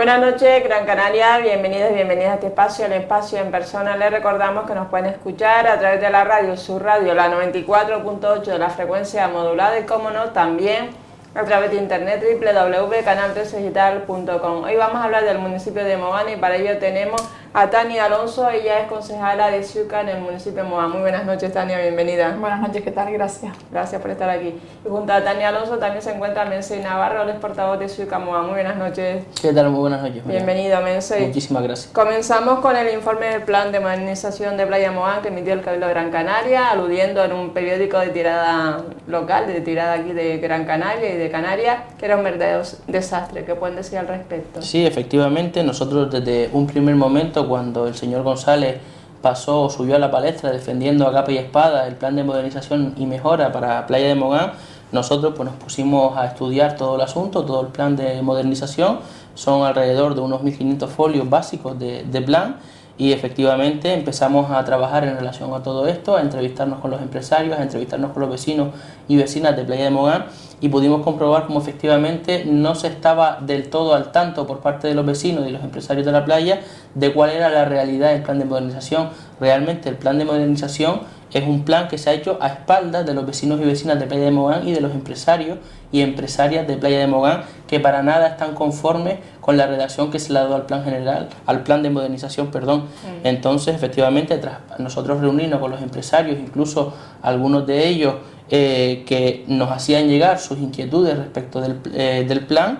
Buenas noches, Gran Canaria, bienvenidos y bienvenidas a este espacio, el espacio en persona. Les recordamos que nos pueden escuchar a través de la radio, su radio, la 94.8 de la frecuencia modulada y, como no, también a través de internet www.canal13digital.com. Hoy vamos a hablar del municipio de Mogán y para ello tenemos a Tania Alonso. Ella es concejala de CIUCA en el municipio de Mogán. Muy buenas noches, Tania, bienvenida. Buenas noches, ¿qué tal? Gracias. Gracias por estar aquí. Y junto a Tania Alonso también se encuentra Mensei Navarro, el es portavoz de CIUCA Mogán. Muy buenas noches. ¿Qué tal? Muy buenas noches, María. Bienvenido, Mensei. Muchísimas gracias. Comenzamos con el informe del plan de modernización de Playa Mogán que emitió el Cabildo de Gran Canaria, aludiendo en un periódico de tirada local, de tirada aquí de Gran Canaria y de Canarias, que era un verdadero desastre. ¿Qué pueden decir al respecto? Sí, efectivamente, nosotros desde un primer momento, cuando el señor González subió a la palestra defendiendo a capa y espada el plan de modernización y mejora para Playa de Mogán, nosotros pues nos pusimos a estudiar todo el asunto, todo el plan de modernización. Son alrededor de unos 1.500 folios básicos de plan, y efectivamente empezamos a trabajar en relación a todo esto, a entrevistarnos con los empresarios, a entrevistarnos con los vecinos y vecinas de Playa de Mogán, y pudimos comprobar cómo efectivamente no se estaba del todo al tanto por parte de los vecinos y los empresarios de la playa de cuál era la realidad del plan de modernización. Realmente el plan de modernización es un plan que se ha hecho a espaldas de los vecinos y vecinas de Playa de Mogán y de los empresarios y empresarias de Playa de Mogán, que para nada están conformes con la redacción que se le ha dado al plan general, al plan de modernización, perdón. Entonces, efectivamente, tras nosotros reunirnos con los empresarios, incluso algunos de ellos que nos hacían llegar sus inquietudes respecto del plan,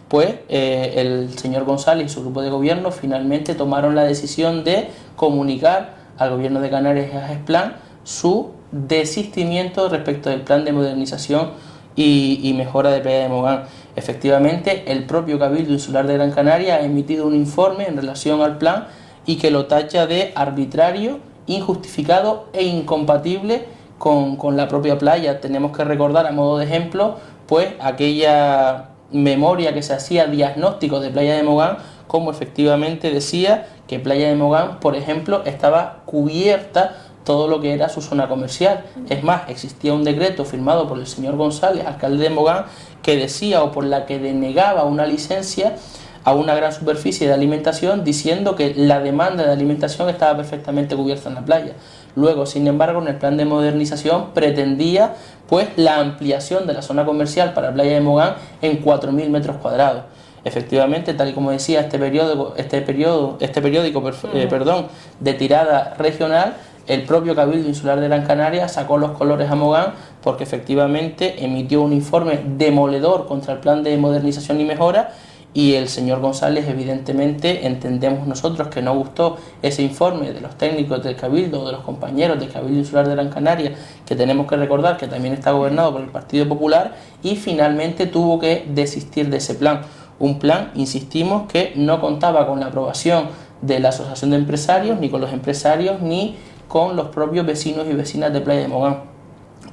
pues el señor González y su grupo de gobierno finalmente tomaron la decisión de comunicar al gobierno de Canarias y a GESPLAN su desistimiento respecto del plan de modernización y mejora de Playa de Mogán. Efectivamente, el propio Cabildo Insular de Gran Canaria ha emitido un informe en relación al plan y que lo tacha de arbitrario, injustificado e incompatible con la propia playa. Tenemos que recordar, a modo de ejemplo, pues aquella memoria que se hacía diagnóstico de Playa de Mogán, como efectivamente decía que Playa de Mogán, por ejemplo, estaba cubierta todo lo que era su zona comercial. Es más, existía un decreto firmado por el señor González, alcalde de Mogán, que decía, o por la que denegaba una licencia a una gran superficie de alimentación, diciendo que la demanda de alimentación estaba perfectamente cubierta en la playa. Luego, sin embargo, en el plan de modernización pretendía pues la ampliación de la zona comercial para Playa de Mogán en 4.000 metros cuadrados. Efectivamente, tal y como decía este periódico de tirada regional, el propio Cabildo Insular de Gran Canaria sacó los colores a Mogán porque efectivamente emitió un informe demoledor contra el plan de modernización y mejora, y el señor González, evidentemente, entendemos nosotros que no gustó ese informe de los técnicos del Cabildo o de los compañeros del Cabildo Insular de Gran Canaria, que tenemos que recordar que también está gobernado por el Partido Popular, y finalmente tuvo que desistir de ese plan. Un plan, insistimos, que no contaba con la aprobación de la Asociación de Empresarios, ni con los empresarios, ni con los propios vecinos y vecinas de Playa de Mogán.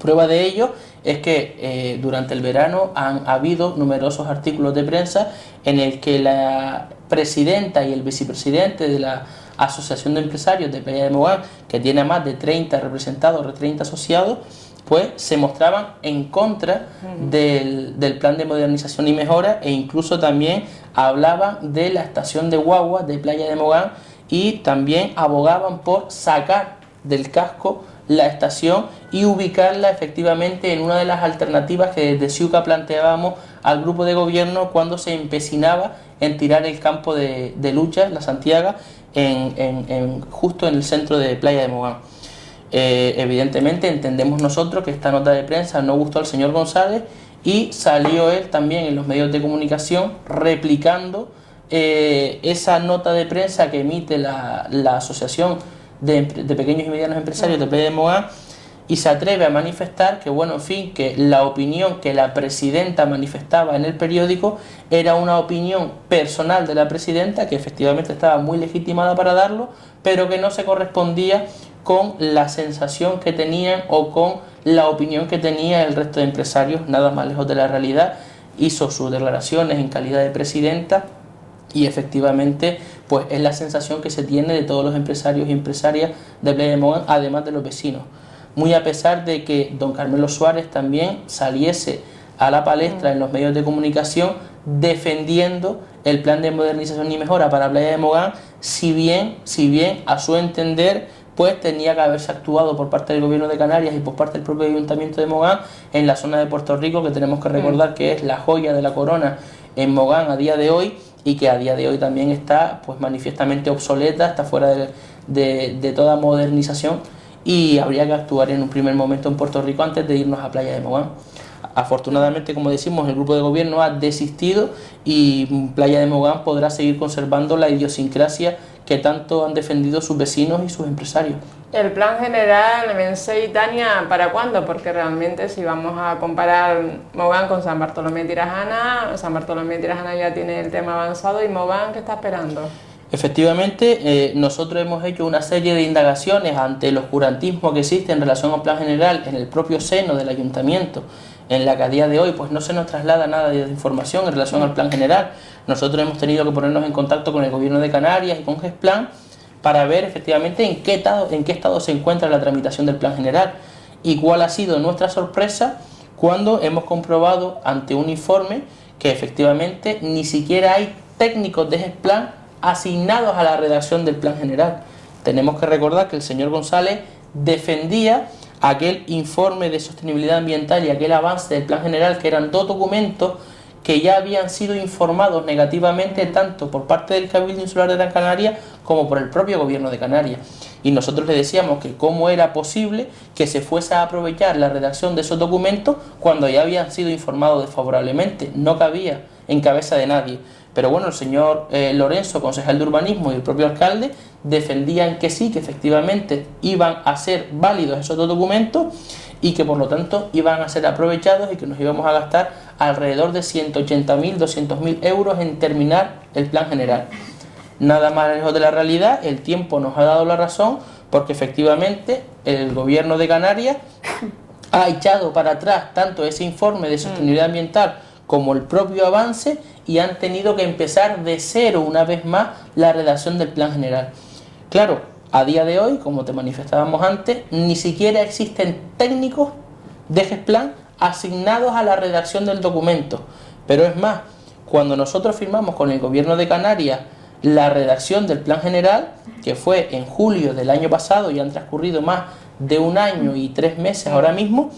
Prueba de ello es que durante el verano han habido numerosos artículos de prensa en el que la presidenta y el vicepresidente de la Asociación de Empresarios de Playa de Mogán, que tiene más de 30 representados, de 30 asociados, pues se mostraban en contra del plan de modernización y mejora, e incluso también hablaban de la estación de guagua de Playa de Mogán y también abogaban por sacar del casco la estación y ubicarla efectivamente en una de las alternativas que desde CIUCA planteábamos al grupo de gobierno cuando se empecinaba en tirar el campo de lucha, la Santiago, justo en el centro de Playa de Mogán. Evidentemente entendemos nosotros que esta nota de prensa no gustó al señor González y salió él también en los medios de comunicación replicando esa nota de prensa que emite la Asociación de Pequeños y Medianos Empresarios de Playa de Mogán, y se atreve a manifestar que, bueno, en fin, que la opinión que la presidenta manifestaba en el periódico era una opinión personal de la presidenta, que efectivamente estaba muy legitimada para darlo, pero que no se correspondía con la sensación que tenían o con la opinión que tenía el resto de empresarios, nada más lejos de la realidad. Hizo sus declaraciones en calidad de presidenta y efectivamente pues es la sensación que se tiene de todos los empresarios y empresarias de Playa de Mogán, además de los vecinos. Muy a pesar de que don Carmelo Suárez también saliese a la palestra en los medios de comunicación defendiendo el plan de modernización y mejora para Playa de Mogán, si bien a su entender pues tenía que haberse actuado por parte del Gobierno de Canarias y por parte del propio Ayuntamiento de Mogán en la zona de Puerto Rico, que tenemos que recordar que es la joya de la corona en Mogán a día de hoy, y que a día de hoy también está pues manifiestamente obsoleta, está fuera de toda modernización, y habría que actuar en un primer momento en Puerto Rico antes de irnos a Playa de Mogán. Afortunadamente, como decimos, el grupo de gobierno ha desistido y Playa de Mogán podrá seguir conservando la idiosincrasia que tanto han defendido sus vecinos y sus empresarios. El plan general Mensei y Tania, ¿para cuándo? Porque realmente si vamos a comparar Mogán con San Bartolomé de Tirajana, San Bartolomé de Tirajana ya tiene el tema avanzado, y Mogán, ¿qué está esperando? Efectivamente, nosotros hemos hecho una serie de indagaciones ante el oscurantismo que existe en relación al plan general en el propio seno del ayuntamiento, en la que a día de hoy pues no se nos traslada nada de información en relación al plan general. Nosotros hemos tenido que ponernos en contacto con el Gobierno de Canarias y con GESPLAN para ver efectivamente en qué estado se encuentra la tramitación del plan general, y cuál ha sido nuestra sorpresa cuando hemos comprobado ante un informe que efectivamente ni siquiera hay técnicos de GESPLAN asignados a la redacción del plan general. Tenemos que recordar que el señor González defendía aquel informe de sostenibilidad ambiental y aquel avance del plan general, que eran dos documentos que ya habían sido informados negativamente tanto por parte del Cabildo Insular de Gran Canaria como por el propio Gobierno de Canarias. Y nosotros le decíamos que cómo era posible que se fuese a aprovechar la redacción de esos documentos cuando ya habían sido informados desfavorablemente. No cabía en cabeza de nadie. Pero bueno, el señor Lorenzo, concejal de urbanismo, y el propio alcalde defendían que sí, que efectivamente iban a ser válidos esos dos documentos y que por lo tanto iban a ser aprovechados y que nos íbamos a gastar alrededor de 180.000, 200.000 euros en terminar el plan general. Nada más lejos de la realidad, el tiempo nos ha dado la razón, porque efectivamente el Gobierno de Canarias ha echado para atrás tanto ese informe de sostenibilidad ambiental como el propio avance, y han tenido que empezar de cero una vez más la redacción del plan general. Claro, a día de hoy, como te manifestábamos antes, ni siquiera existen técnicos de GESPLAN asignados a la redacción del documento. Pero es más, cuando nosotros firmamos con el Gobierno de Canarias la redacción del plan general, que fue en julio del año pasado, y han transcurrido más de 1 año y 3 meses ahora mismo,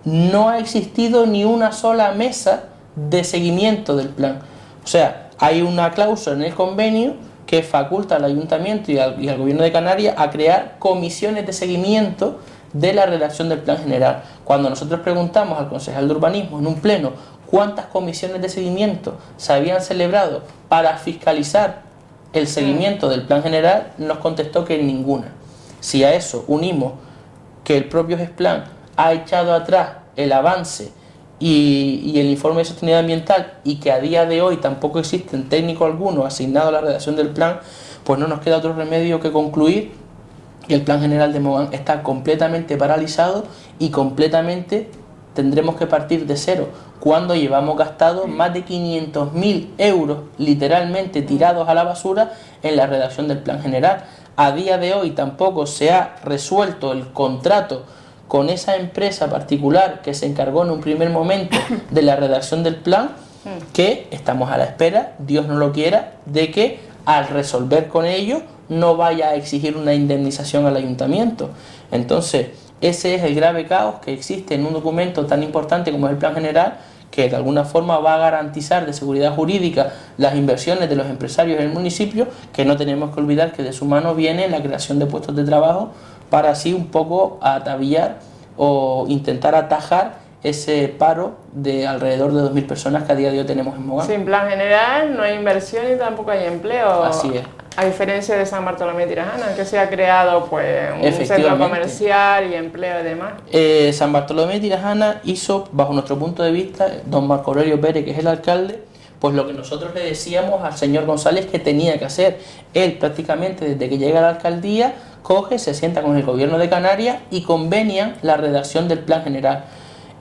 no ha existido ni una sola mesa de seguimiento del plan. O sea, hay una cláusula en el convenio que faculta al Ayuntamiento y al Gobierno de Canarias a crear comisiones de seguimiento de la redacción del plan general. Cuando nosotros preguntamos al concejal de urbanismo en un pleno cuántas comisiones de seguimiento se habían celebrado para fiscalizar el seguimiento del plan general, nos contestó que ninguna. Si a eso unimos que el propio GESPLAN ha echado atrás el avance y el informe de sostenibilidad ambiental, y que a día de hoy tampoco existen técnicos algunos asignados a la redacción del plan, pues no nos queda otro remedio que concluir que el plan general de Mogán está completamente paralizado y completamente tendremos que partir de cero, cuando llevamos gastado más de 500.000 euros literalmente tirados a la basura en la redacción del plan general. A día de hoy tampoco se ha resuelto el contrato con esa empresa particular que se encargó en un primer momento de la redacción del plan, que estamos a la espera, Dios no lo quiera, de que al resolver con ello no vaya a exigir una indemnización al ayuntamiento. Entonces, ese es el grave caos que existe en un documento tan importante como es el plan general, que de alguna forma va a garantizar de seguridad jurídica las inversiones de los empresarios en el municipio, que no tenemos que olvidar que de su mano viene la creación de puestos de trabajo, para así un poco atavillar o intentar atajar ese paro de alrededor de 2.000 personas que a día de hoy tenemos en Mogán. Sin plan general no hay inversión y tampoco hay empleo. Así es. A diferencia de San Bartolomé de Tirajana, que se ha creado pues un centro comercial y empleo y demás. San Bartolomé de Tirajana hizo, bajo nuestro punto de vista, don Marco Aurelio Pérez, que es el alcalde, pues lo que nosotros le decíamos al señor González que tenía que hacer. Él prácticamente desde que llega a la alcaldía coge, se sienta con el Gobierno de Canarias y convenian la redacción del plan general.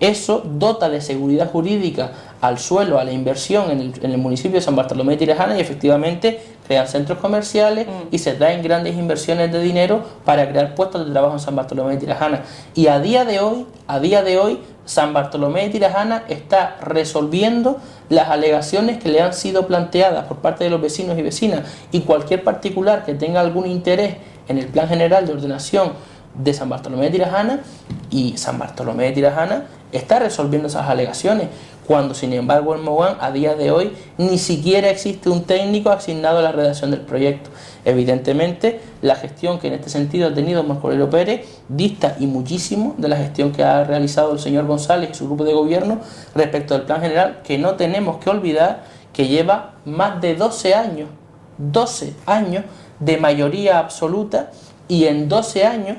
Eso dota de seguridad jurídica al suelo, a la inversión en el municipio de San Bartolomé de Tirajana, y efectivamente crean centros comerciales y se traen grandes inversiones de dinero para crear puestos de trabajo en San Bartolomé de Tirajana. Y a día de hoy San Bartolomé de Tirajana está resolviendo las alegaciones que le han sido planteadas por parte de los vecinos y vecinas, y cualquier particular que tenga algún interés en el Plan General de Ordenación de San Bartolomé de Tirajana, y San Bartolomé de Tirajana está resolviendo esas alegaciones, cuando sin embargo en Mogán a día de hoy ni siquiera existe un técnico asignado a la redacción del proyecto. Evidentemente la gestión que en este sentido ha tenido Marco Aurelio Pérez dista y muchísimo de la gestión que ha realizado el señor González y su grupo de gobierno respecto del Plan General, que no tenemos que olvidar que lleva más de 12 años de mayoría absoluta, y en 12 años,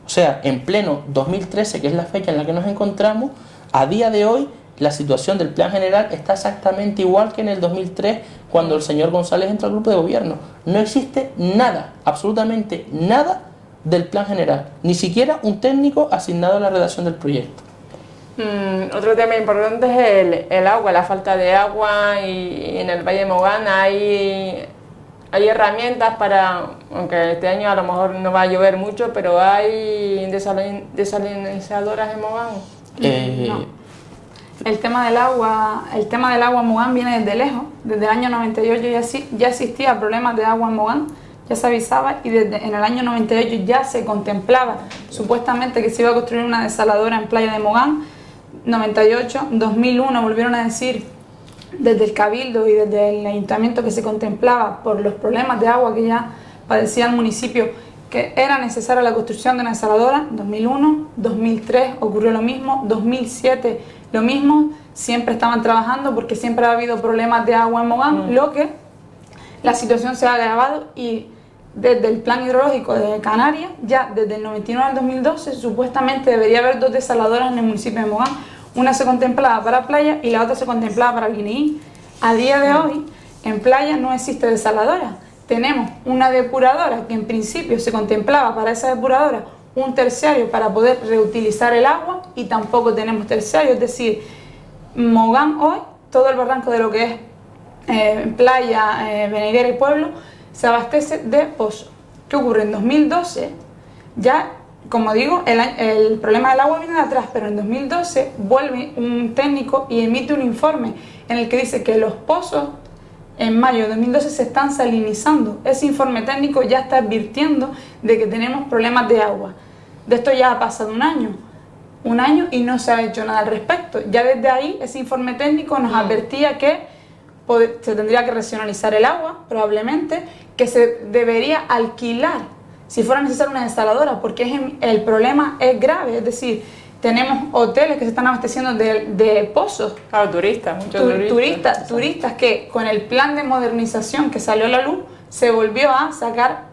o sea, en pleno 2013, que es la fecha en la que nos encontramos, a día de hoy la situación del Plan General está exactamente igual que en el 2003, cuando el señor González entró al grupo de gobierno. No existe nada, absolutamente nada del Plan General, ni siquiera un técnico asignado a la redacción del proyecto. Otro tema importante es el agua, la falta de agua, y en el Valle de Mogán hay herramientas para, aunque este año a lo mejor no va a llover mucho, pero hay desalinizadoras en Mogán. No. El tema del agua en Mogán viene desde lejos. Desde el año 98 ya existía problemas de agua en Mogán, ya se avisaba, y en el año 98 ya se contemplaba supuestamente que se iba a construir una desaladora en Playa de Mogán. 98, 2001 volvieron a decir desde el Cabildo y desde el Ayuntamiento que se contemplaba por los problemas de agua que ya padecía el municipio, que era necesaria la construcción de una desaladora. 2001, 2003 ocurrió lo mismo, 2007 lo mismo, siempre estaban trabajando porque siempre ha habido problemas de agua en Mogán, lo que la situación se ha agravado, y desde el plan hidrológico de Canarias, ya desde el 99 al 2012, supuestamente debería haber 2 desaladoras en el municipio de Mogán. Una se contemplaba para Playa y la otra se contemplaba para Guineí. A día de hoy, en Playa no existe desaladora. Tenemos una depuradora que en principio se contemplaba para esa depuradora un terciario para poder reutilizar el agua, y tampoco tenemos terciario. Es decir, Mogán hoy, todo el barranco de lo que es Playa, Beneguera y Pueblo, se abastece de pozo. ¿Qué ocurre? En 2012, ya, como digo, el problema del agua viene de atrás, pero en 2012 vuelve un técnico y emite un informe en el que dice que los pozos en mayo de 2012 se están salinizando. Ese informe técnico ya está advirtiendo de que tenemos problemas de agua. De esto ya ha pasado un año y no se ha hecho nada al respecto. Ya desde ahí ese informe técnico nos advertía que se tendría que racionalizar el agua, probablemente, que se debería alquilar si fuera necesaria una desaladora, porque el problema es grave. Es decir, tenemos hoteles que se están abasteciendo de pozos. Claro, turistas, muchos turistas que con el plan de modernización que salió a la luz se volvió a sacar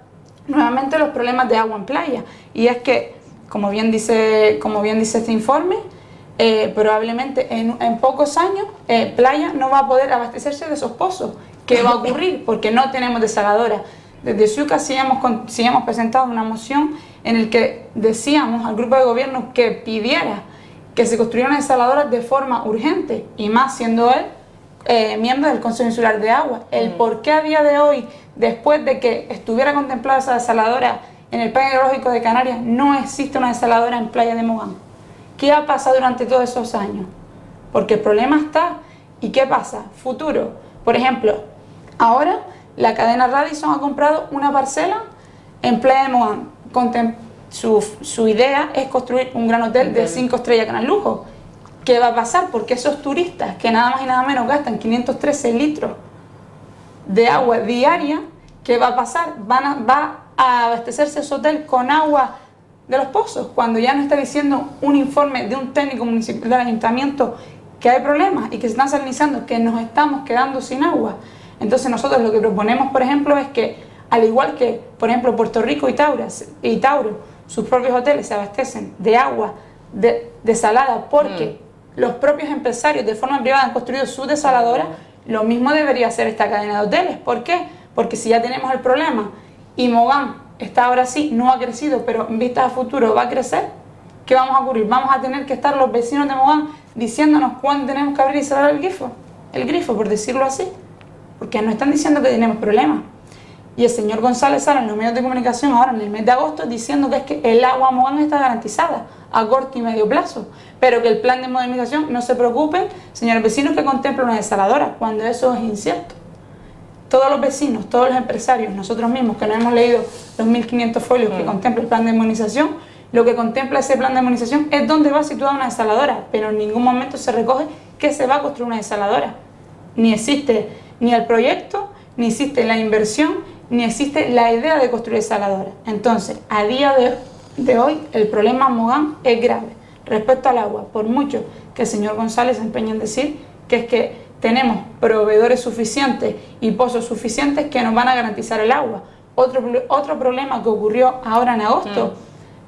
nuevamente los problemas de agua en Playa. Y es que, como bien dice este informe, probablemente en pocos años Playa no va a poder abastecerse de esos pozos. ¿Qué va a ocurrir? Porque no tenemos desaladora. Desde SUCA sí hemos presentado una moción en el que decíamos al grupo de gobierno que pidiera que se construyera una desaladora de forma urgente, y más siendo él miembro del Consejo Insular de Agua. El por qué a día de hoy, después de que estuviera contemplada esa desaladora en el Plan Hidrológico de Canarias, no existe una desaladora en Playa de Mogán. ¿Qué ha pasado durante todos esos años? Porque el problema está. ¿Y qué pasa? Futuro. Por ejemplo, ahora la cadena Radisson ha comprado una parcela en Playa de Mogán. Su idea es construir un gran hotel de 5 estrellas con el lujo. ¿Qué va a pasar? Porque esos turistas que nada más y nada menos gastan 513 litros de agua diaria, ¿qué va a pasar? Va a abastecerse ese hotel con agua de los pozos, cuando ya nos está diciendo un informe de un técnico municipal del ayuntamiento que hay problemas y que se están salinizando, que nos estamos quedando sin agua. Entonces nosotros lo que proponemos, por ejemplo, es que, al igual que, por ejemplo, Puerto Rico y Tauro, sus propios hoteles se abastecen de agua desalada porque los propios empresarios de forma privada han construido su desaladora, lo mismo debería hacer esta cadena de hoteles. ¿Por qué? Porque si ya tenemos el problema y Mogán está ahora sí, no ha crecido, pero en vista a futuro va a crecer, ¿qué vamos a ocurrir? Vamos a tener que estar los vecinos de Mogán diciéndonos cuándo tenemos que abrir y cerrar el grifo, por decirlo así, porque nos están diciendo que tenemos problemas. Y el señor González sale en los medios de comunicación ahora en el mes de agosto diciendo que es que el agua en Mogán está garantizada. a corto y medio plazo, pero que el plan de modernización, no se preocupen, señores vecinos, que contempla una desaladora, cuando eso es incierto. Todos los vecinos, todos los empresarios, nosotros mismos que no hemos leído los 1500 folios que contempla el plan de modernización, lo que contempla ese plan de modernización es dónde va situada una desaladora, pero en ningún momento se recoge que se va a construir una desaladora. Ni existe ni el proyecto, ni existe la inversión, ni existe la idea de construir desaladora. Entonces, a día de hoy, el problema en Mogán es grave. Respecto al agua, por mucho que el señor González se empeñe en decir que es que tenemos proveedores suficientes y pozos suficientes que nos van a garantizar el agua. Otro problema que ocurrió ahora en agosto,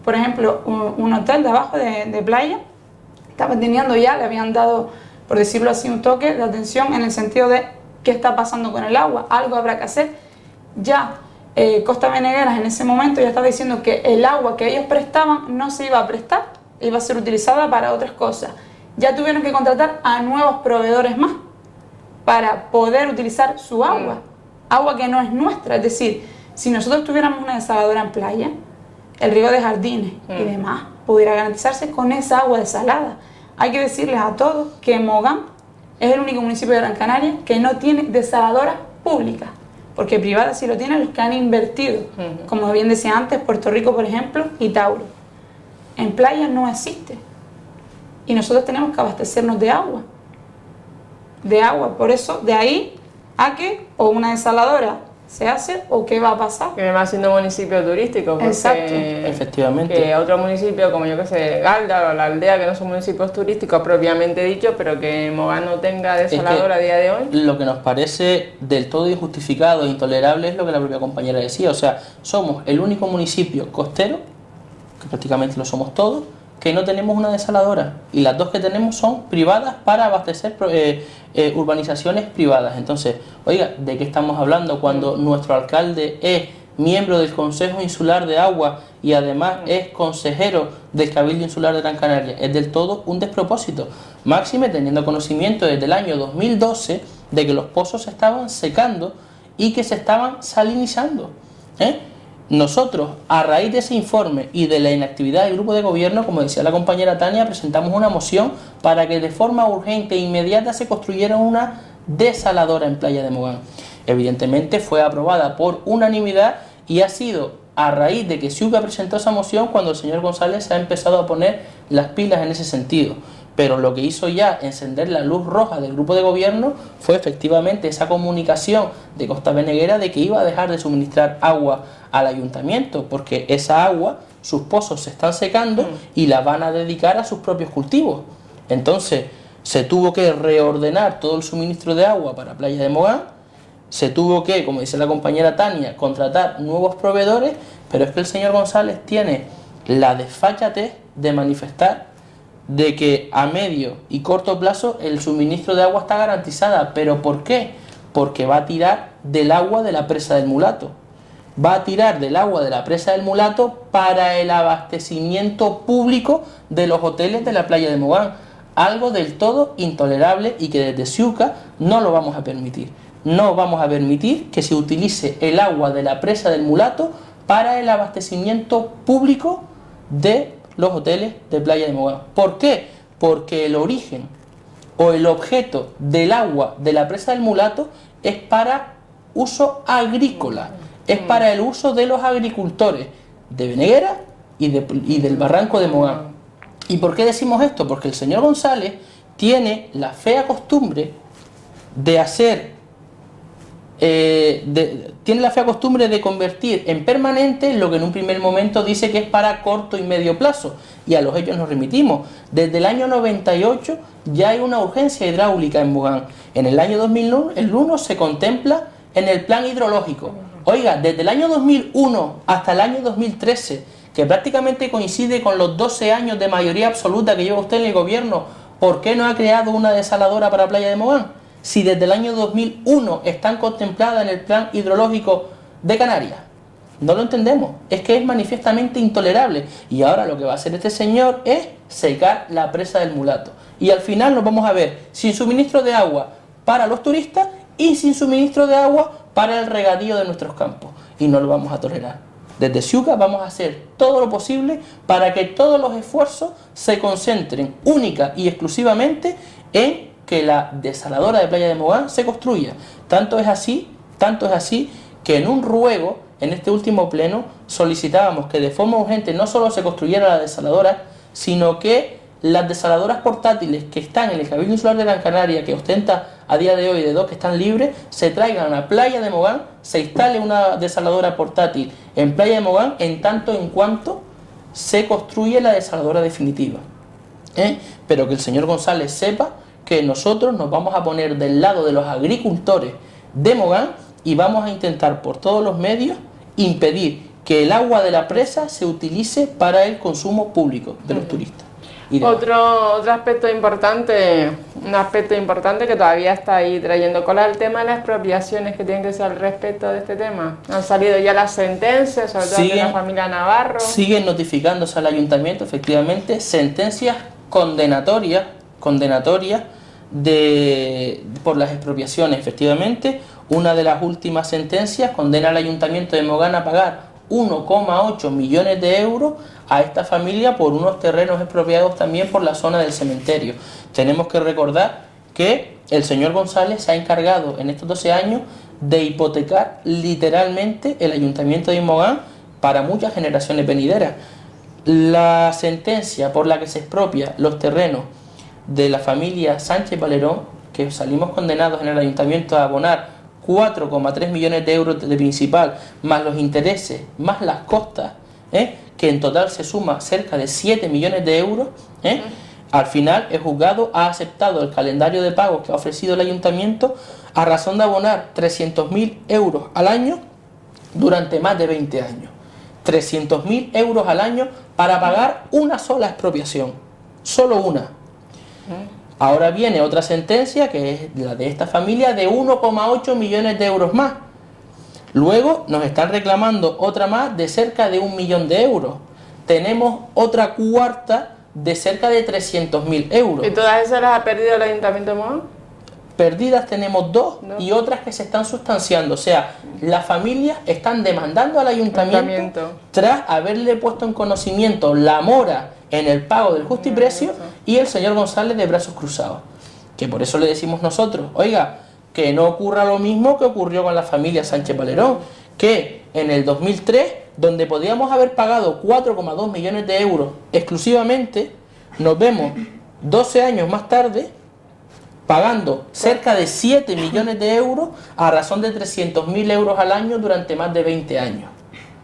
por ejemplo, un hotel de abajo de playa, estaba teniendo ya, le habían dado, por decirlo así, un toque de atención en el sentido de qué está pasando con el agua, algo habrá que hacer. Ya Costa Venegueras en ese momento ya estaba diciendo que el agua que ellos prestaban no se iba a prestar, iba a ser utilizada para otras cosas. Ya tuvieron que contratar a nuevos proveedores más para poder utilizar su agua, agua que no es nuestra. Es decir, si nosotros tuviéramos una desaladora en playa, el río de Jardines y demás pudiera garantizarse con esa agua desalada. Hay que decirles a todos que Mogán es el único municipio de Gran Canaria que no tiene desaladora pública, porque privadas sí lo tienen los que han invertido, como bien decía antes, Puerto Rico, por ejemplo, y Tauro. En playa no existe y nosotros tenemos que abastecernos de agua. Por eso, de ahí a que o una desaladora se hace o qué va a pasar. Que va siendo municipio turístico, porque exacto, efectivamente, que otro municipio como yo que sé, Galda o La Aldea, que no son municipios turísticos propiamente dicho, pero que Mogán no tenga desaladora a día de hoy. Lo que nos parece del todo injustificado e intolerable es lo que la propia compañera decía, o sea, somos el único municipio costero, que prácticamente lo somos todos, que no tenemos una desaladora, y las dos que tenemos son privadas para abastecer urbanizaciones privadas. Entonces, oiga, ¿de qué estamos hablando cuando nuestro alcalde es miembro del Consejo Insular de Agua y además es consejero del Cabildo Insular de Gran Canaria? Es del todo un despropósito, máxime teniendo conocimiento desde el año 2012 de que los pozos se estaban secando y que se estaban salinizando, Nosotros, a raíz de ese informe y de la inactividad del grupo de gobierno, como decía la compañera Tania, presentamos una moción para que de forma urgente e inmediata se construyera una desaladora en Playa de Mogán. Evidentemente fue aprobada por unanimidad y ha sido a raíz de que Ciuca presentó esa moción cuando el señor González ha empezado a poner las pilas en ese sentido. Pero lo que hizo ya encender la luz roja del grupo de gobierno fue efectivamente esa comunicación de Costa Veneguera de que iba a dejar de suministrar agua al ayuntamiento, porque esa agua, sus pozos se están secando y la van a dedicar a sus propios cultivos. Entonces se tuvo que reordenar todo el suministro de agua para Playa de Mogán, se tuvo que, como dice la compañera Tania, contratar nuevos proveedores, pero es que el señor González tiene la desfachatez de manifestar de que a medio y corto plazo el suministro de agua está garantizada. ¿Pero por qué? Porque va a tirar del agua de la presa del Mulato. Va a tirar del agua de la presa del Mulato para el abastecimiento público de los hoteles de la Playa de Mogán. Algo del todo intolerable y que desde Ciuca no lo vamos a permitir. No vamos a permitir que se utilice el agua de la presa del Mulato para el abastecimiento público de los hoteles de Playa de Mogán. ¿Por qué? Porque el origen o el objeto del agua de la presa del Mulato es para uso agrícola, es para el uso de los agricultores de Veneguera y del barranco de Mogán. ¿Y por qué decimos esto? Porque el señor González tiene la fea costumbre de hacer tiene la fea costumbre de convertir en permanente lo que en un primer momento dice que es para corto y medio plazo, y a los hechos nos remitimos. Desde el año 98 ya hay una urgencia hidráulica en Mogán. En el año 2001 se contempla en el plan hidrológico. Oiga, desde el año 2001 hasta el año 2013, que prácticamente coincide con los 12 años de mayoría absoluta que lleva usted en el gobierno, ¿por qué no ha creado una desaladora para Playa de Mogán? Si desde el año 2001 están contempladas en el plan hidrológico de Canarias. No lo entendemos, es que es manifiestamente intolerable. Y ahora lo que va a hacer este señor es secar la presa del Mulato. Y al final nos vamos a ver sin suministro de agua para los turistas y sin suministro de agua para el regadío de nuestros campos. Y no lo vamos a tolerar. Desde Ciuca vamos a hacer todo lo posible para que todos los esfuerzos se concentren única y exclusivamente en que la desaladora de Playa de Mogán se construya. Tanto es así que en un ruego, en este último pleno, solicitábamos que de forma urgente no solo se construyera la desaladora, sino que las desaladoras portátiles que están en el Cabildo Insular de Gran Canaria, que ostenta a día de hoy de 2 que están libres, se traigan a Playa de Mogán, se instale una desaladora portátil en Playa de Mogán en tanto en cuanto se construye la desaladora definitiva. Pero que el señor González sepa que nosotros nos vamos a poner del lado de los agricultores de Mogán y vamos a intentar por todos los medios impedir que el agua de la presa se utilice para el consumo público de los turistas. Otro aspecto importante, un aspecto importante que todavía está ahí trayendo cola, el tema de las expropiaciones que tienen que ser al respecto de este tema. Han salido ya las sentencias, sobre todo de la familia Navarro. Siguen notificándose al ayuntamiento, efectivamente, sentencias condenatorias por las expropiaciones. Efectivamente, una de las últimas sentencias condena al ayuntamiento de Mogán a pagar 1,8 millones de euros a esta familia por unos terrenos expropiados también por la zona del cementerio. Tenemos que recordar que el señor González se ha encargado en estos 12 años de hipotecar literalmente el ayuntamiento de Mogán para muchas generaciones venideras. La sentencia por la que se expropia los terrenos de la familia Sánchez Valerón, que salimos condenados en el ayuntamiento a abonar 4,3 millones de euros de principal, más los intereses, más las costas, que en total se suma cerca de 7 millones de euros, al final el juzgado ha aceptado el calendario de pagos que ha ofrecido el ayuntamiento a razón de abonar 300.000 euros al año durante más de 20 años. 300.000 euros al año para pagar una sola expropiación, solo una. Ahora viene otra sentencia, que es la de esta familia, de 1,8 millones de euros más. Luego nos están reclamando otra más de cerca de 1 millón de euros. Tenemos otra cuarta de cerca de 300.000 euros. ¿Y todas esas las ha perdido el Ayuntamiento de Mogán? Perdidas tenemos dos y otras que se están sustanciando. O sea, las familias están demandando al ayuntamiento tras haberle puesto en conocimiento la mora en el pago del justiprecio y el señor González de brazos cruzados. Que por eso le decimos nosotros, oiga, que no ocurra lo mismo que ocurrió con la familia Sánchez Valerón, que en el 2003, donde podíamos haber pagado 4,2 millones de euros exclusivamente, nos vemos 12 años más tarde pagando cerca de 7 millones de euros a razón de 300.000 euros al año durante más de 20 años.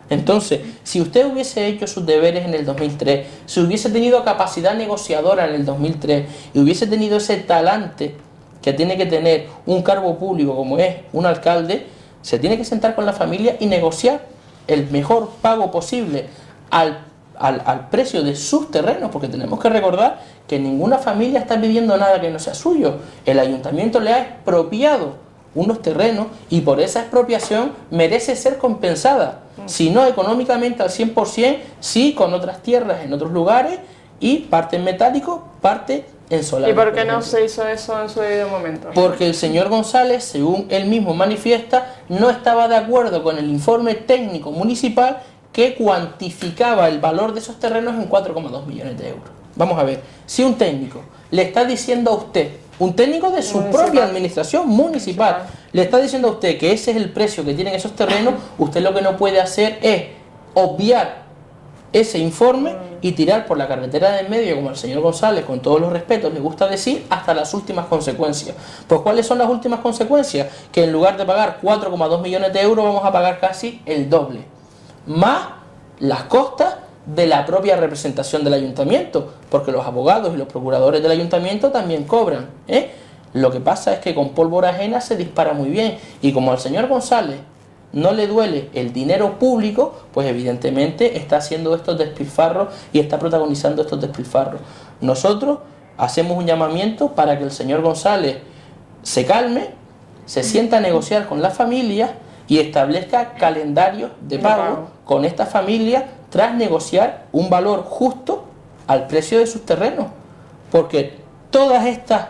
Entonces, si usted hubiese hecho sus deberes en el 2003, si hubiese tenido capacidad negociadora en el 2003 y hubiese tenido ese talante que tiene que tener un cargo público como es un alcalde, se tiene que sentar con la familia y negociar el mejor pago posible al precio de sus terrenos, porque tenemos que recordar que ninguna familia está pidiendo nada que no sea suyo. El ayuntamiento le ha expropiado unos terrenos y por esa expropiación merece ser compensada, si no económicamente al 100%, sí con otras tierras en otros lugares y parte en metálico, parte en solar. ¿Y por qué no se hizo eso en su debido momento? Porque el señor González, según él mismo manifiesta, no estaba de acuerdo con el informe técnico municipal que cuantificaba el valor de esos terrenos en 4,2 millones de euros. Vamos a ver, si un técnico le está diciendo a usted, un técnico de su propia administración municipal, le está diciendo a usted que ese es el precio que tienen esos terrenos, usted lo que no puede hacer es obviar ese informe y tirar por la carretera del medio, como el señor González, con todos los respetos, le gusta decir, hasta las últimas consecuencias. Pues ¿cuáles son las últimas consecuencias? Que en lugar de pagar 4,2 millones de euros vamos a pagar casi el doble, más las costas de la propia representación del ayuntamiento, porque los abogados y los procuradores del ayuntamiento también cobran, Lo que pasa es que con pólvora ajena se dispara muy bien, y como al señor González no le duele el dinero público, pues evidentemente está haciendo estos despilfarros y está protagonizando estos despilfarros. Nosotros hacemos un llamamiento para que el señor González se calme, se sienta a negociar con la familia y establezca calendarios de pago con esta familia tras negociar un valor justo al precio de sus terrenos, porque todas estas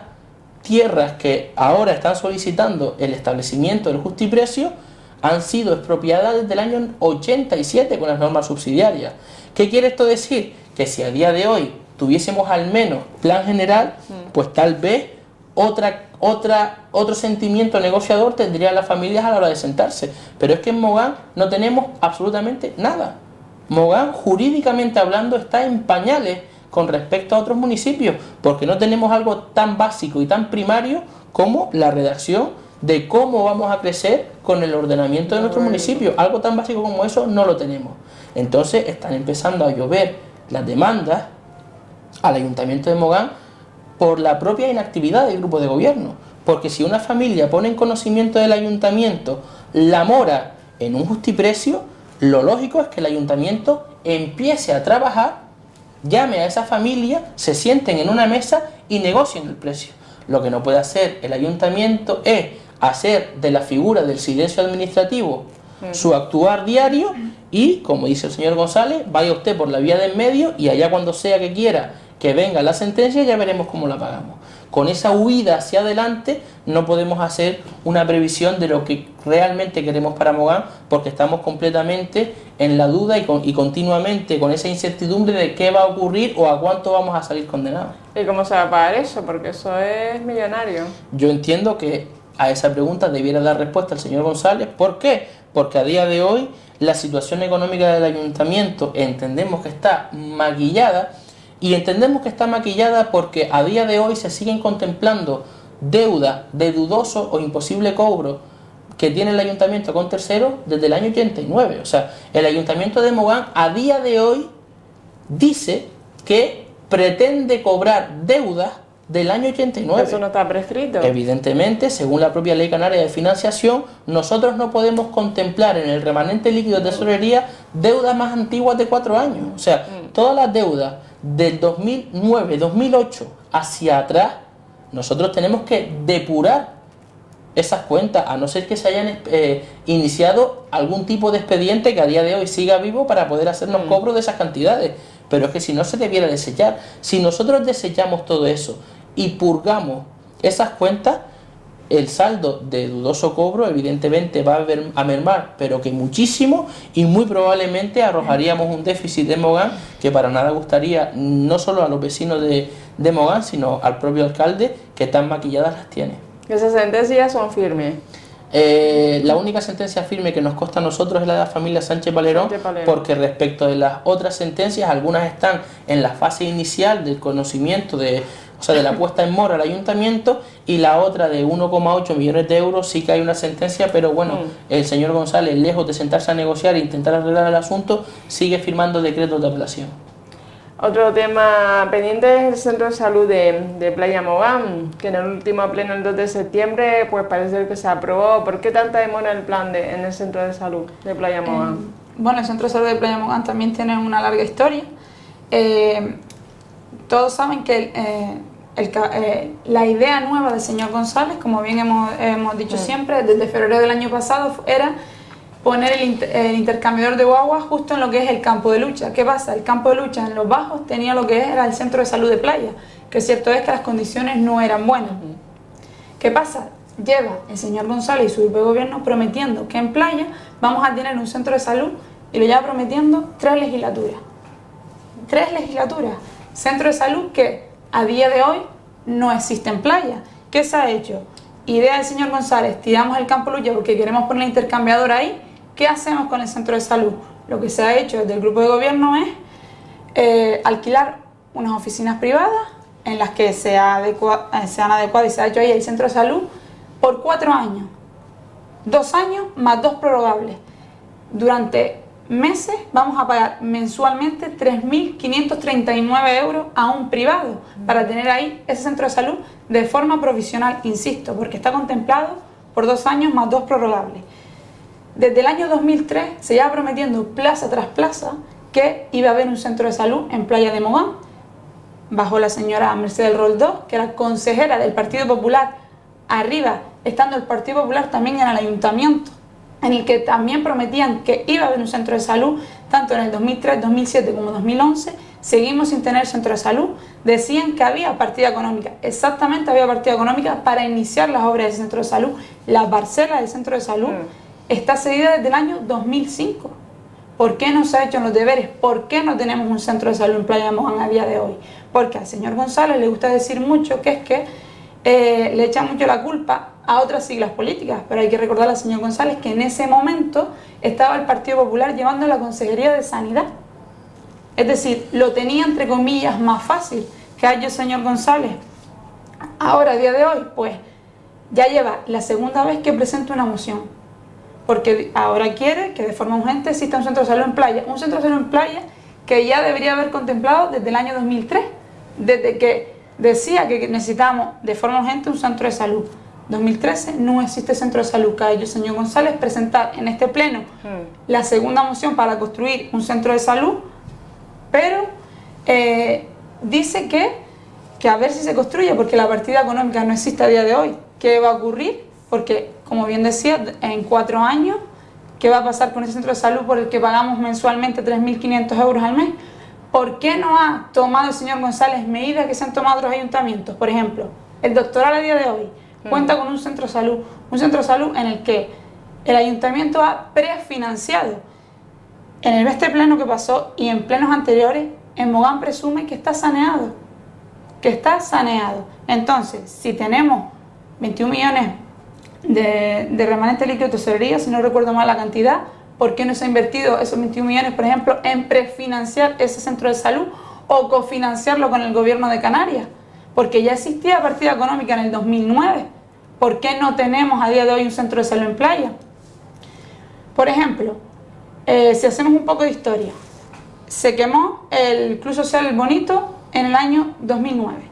tierras que ahora están solicitando el establecimiento del justiprecio han sido expropiadas desde el año 87 con las normas subsidiarias. ¿Qué quiere esto decir? Que si a día de hoy tuviésemos al menos plan general, pues tal vez otro sentimiento negociador tendrían las familias a la hora de sentarse. Pero es que en Mogán no tenemos absolutamente nada. Mogán, jurídicamente hablando, está en pañales con respecto a otros municipios, porque no tenemos algo tan básico y tan primario como la redacción de cómo vamos a crecer con el ordenamiento de nuestro municipio. Algo tan básico como eso no lo tenemos. Entonces están empezando a llover las demandas al Ayuntamiento de Mogán por la propia inactividad del grupo de gobierno. Porque si una familia pone en conocimiento del ayuntamiento la mora en un justiprecio, lo lógico es que el ayuntamiento empiece a trabajar, llame a esa familia, se sienten en una mesa y negocien el precio. Lo que no puede hacer el ayuntamiento es hacer de la figura del silencio administrativo su actuar diario y, como dice el señor González, vaya usted por la vía del medio y allá cuando sea que quiera que venga la sentencia ya veremos cómo la pagamos. Con esa huida hacia adelante no podemos hacer una previsión de lo que realmente queremos para Mogán, porque estamos completamente en la duda y continuamente con esa incertidumbre de qué va a ocurrir o a cuánto vamos a salir condenados. ¿Y cómo se va a pagar eso? Porque eso es millonario. Yo entiendo que a esa pregunta debiera dar respuesta el señor González. ¿Por qué? Porque a día de hoy la situación económica del ayuntamiento entendemos que está maquillada. Y entendemos que está maquillada porque a día de hoy se siguen contemplando deudas de dudoso o imposible cobro que tiene el ayuntamiento con terceros desde el año 89. O sea, el ayuntamiento de Mogán a día de hoy dice que pretende cobrar deudas del año 89. Eso no está prescrito. Evidentemente, según la propia Ley Canaria de Financiación, nosotros no podemos contemplar en el remanente líquido de tesorería deudas más antiguas de 4 años. O sea, todas las deudas del 2009, 2008 hacia atrás, nosotros tenemos que depurar esas cuentas, a no ser que se hayan iniciado algún tipo de expediente que a día de hoy siga vivo para poder hacernos cobros de esas cantidades. Pero es que si no se debiera desechar, si nosotros desechamos todo eso y purgamos esas cuentas, el saldo de dudoso cobro evidentemente va a mermar, pero que muchísimo, y muy probablemente arrojaríamos un déficit de Mogán que para nada gustaría no solo a los vecinos de Mogán, sino al propio alcalde, que tan maquilladas las tiene. ¿Esas sentencias son firmes? La única sentencia firme que nos consta a nosotros es la de la familia Sánchez Valerón, porque respecto de las otras sentencias, algunas están en la fase inicial del conocimiento de la puesta en mora al ayuntamiento, y la otra de 1,8 millones de euros sí que hay una sentencia, pero bueno, el señor González, lejos de sentarse a negociar e intentar arreglar el asunto, sigue firmando decretos de apelación. Otro tema pendiente es el centro de salud de Playa Mogán, que en el último pleno el 2 de septiembre pues parece que se aprobó. ¿Por qué tanta demora el plan en el centro de salud de Playa Mogán? Bueno, el centro de salud de Playa Mogán también tiene una larga historia. Todos saben que la idea nueva del señor González, como bien hemos dicho siempre, desde febrero del año pasado, era poner el intercambiador de guaguas justo en lo que es el campo de lucha. ¿Qué pasa? El campo de lucha en Los Bajos tenía lo que era el centro de salud de Playa, que cierto es que las condiciones no eran buenas. ¿Qué pasa? Lleva el señor González y su grupo de gobierno prometiendo que en Playa vamos a tener un centro de salud, y lo lleva prometiendo 3 legislaturas. 3 legislaturas. Centro de salud que a día de hoy no existe en Playa. ¿Qué se ha hecho? Idea del señor González, tiramos el campo de lucha porque queremos poner el intercambiador ahí. ¿Qué hacemos con el centro de salud? Lo que se ha hecho desde el grupo de gobierno es alquilar unas oficinas privadas en las que se han adecuado y se ha hecho ahí el centro de salud por 4 años. 2 años más 2 prorrogables. Durante meses vamos a pagar mensualmente 3.539 euros a un privado para tener ahí ese centro de salud de forma provisional, insisto, porque está contemplado por 2 años más 2 prorrogables. Desde el año 2003 se lleva prometiendo plaza tras plaza que iba a haber un centro de salud en Playa de Mogán, bajo la señora Mercedes Roldós, que era consejera del Partido Popular, arriba estando el Partido Popular también en el ayuntamiento, en el que también prometían que iba a haber un centro de salud, tanto en el 2003, 2007 como 2011, seguimos sin tener centro de salud. Decían que había partida económica, exactamente había partida económica para iniciar las obras del centro de salud, las parcelas del centro de salud, está cedida desde el año 2005. ¿Por qué no se ha hecho los deberes? ¿Por qué no tenemos un centro de salud en Playa de Mogán a día de hoy? Porque al señor González le gusta decir mucho que es que le echa mucho la culpa a otras siglas políticas, pero hay que recordar al señor González que en ese momento estaba el Partido Popular llevando la Consejería de Sanidad. Es decir, lo tenía entre comillas más fácil que haya el señor González. Ahora, a día de hoy, pues ya lleva la segunda vez que presenta una moción, porque ahora quiere que de forma urgente exista un centro de salud en Playa, un centro de salud en Playa que ya debería haber contemplado desde el año 2003, desde que decía que necesitábamos de forma urgente un centro de salud. 2013 no existe centro de salud, que ha hecho el señor González presentar en este pleno la segunda moción para construir un centro de salud, pero dice que a ver si se construye, porque la partida económica no existe a día de hoy. ¿Qué va a ocurrir? Porque, como bien decía, en 4 años, ¿qué va a pasar con ese centro de salud por el que pagamos mensualmente 3.500 euros al mes? ¿Por qué no ha tomado el señor González medidas que se han tomado otros ayuntamientos? Por ejemplo, el Doctoral a día de hoy cuenta con un centro de salud en el que el ayuntamiento ha prefinanciado. En este pleno que pasó y en plenos anteriores, en Mogán presume que está saneado. Entonces, si tenemos 21 millones de remanente líquido de tesorería, si no recuerdo mal la cantidad, ¿por qué no se ha invertido esos 21 millones, por ejemplo, en prefinanciar ese centro de salud o cofinanciarlo con el gobierno de Canarias? Porque ya existía partida económica en el 2009. ¿Por qué no tenemos a día de hoy un centro de salud en Playa? Por ejemplo, si hacemos un poco de historia, se quemó el Club Social El Bonito en el año 2009.